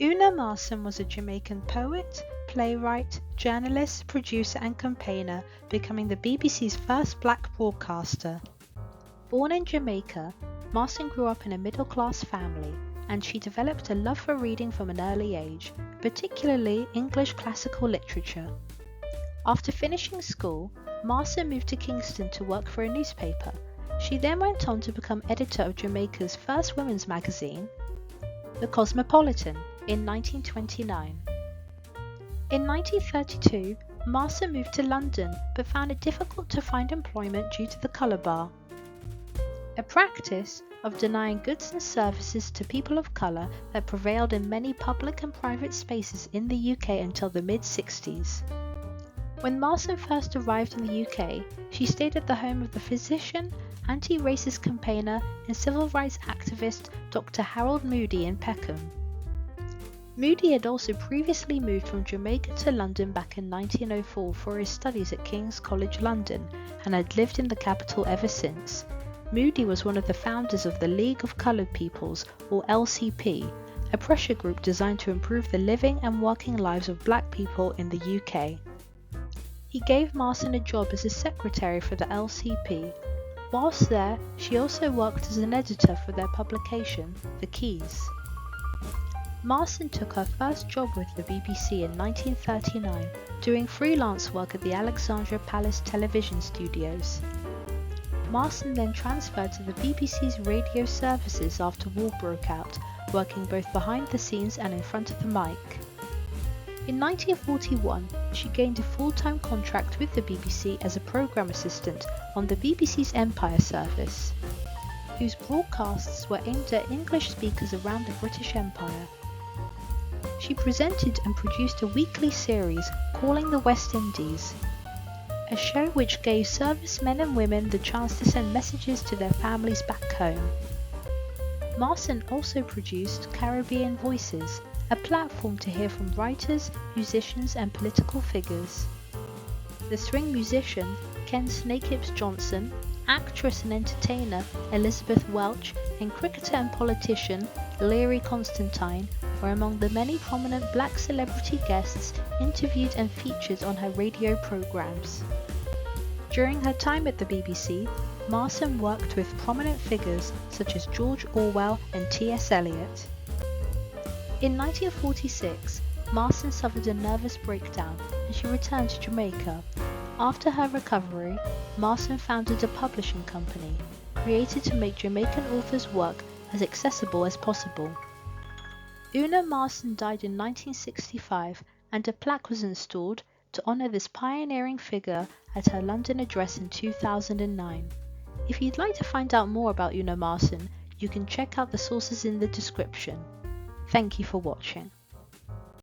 Una Marson was a Jamaican poet, playwright, journalist, producer and campaigner, becoming the BBC's first black broadcaster. Born in Jamaica, Marson grew up in a middle-class family, and she developed a love for reading from an early age, particularly English classical literature. After finishing school, Marson moved to Kingston to work for a newspaper. She then went on to become editor of Jamaica's first women's magazine, The Cosmopolitan, in 1929. In 1932, Marson moved to London but found it difficult to find employment due to the colour bar, a practice of denying goods and services to people of colour that prevailed in many public and private spaces in the UK until the mid-60s. When Marson first arrived in the UK, she stayed at the home of the physician, anti-racist campaigner and civil rights activist Dr. Harold Moody in Peckham. Moody had also previously moved from Jamaica to London back in 1904 for his studies at King's College London and had lived in the capital ever since. Moody was one of the founders of the League of Coloured Peoples, or LCP, a pressure group designed to improve the living and working lives of black people in the UK. He gave Marson a job as a secretary for the LCP. Whilst there, she also worked as an editor for their publication, The Keys. Marson took her first job with the BBC in 1939, doing freelance work at the Alexandra Palace television studios. Marson then transferred to the BBC's radio services after war broke out, working both behind the scenes and in front of the mic. In 1941, she gained a full-time contract with the BBC as a programme assistant on the BBC's Empire service, whose broadcasts were aimed at English speakers around the British Empire. She presented and produced a weekly series, Calling the West Indies, a show which gave servicemen and women the chance to send messages to their families back home. Marson also produced Caribbean Voices, a platform to hear from writers, musicians and political figures. The swing musician Ken Snakehips Johnson, actress and entertainer Elizabeth Welch, and cricketer and politician Leary Constantine were among the many prominent black celebrity guests interviewed and featured on her radio programmes. During her time at the BBC, Marson worked with prominent figures such as George Orwell and T.S. Eliot. In 1946, Marson suffered a nervous breakdown and she returned to Jamaica. After her recovery, Marson founded a publishing company, created to make Jamaican authors' work as accessible as possible. Una Marson died in 1965 and a plaque was installed to honour this pioneering figure at her London address in 2009. If you'd like to find out more about Una Marson, you can check out the sources in the description. Thank you for watching.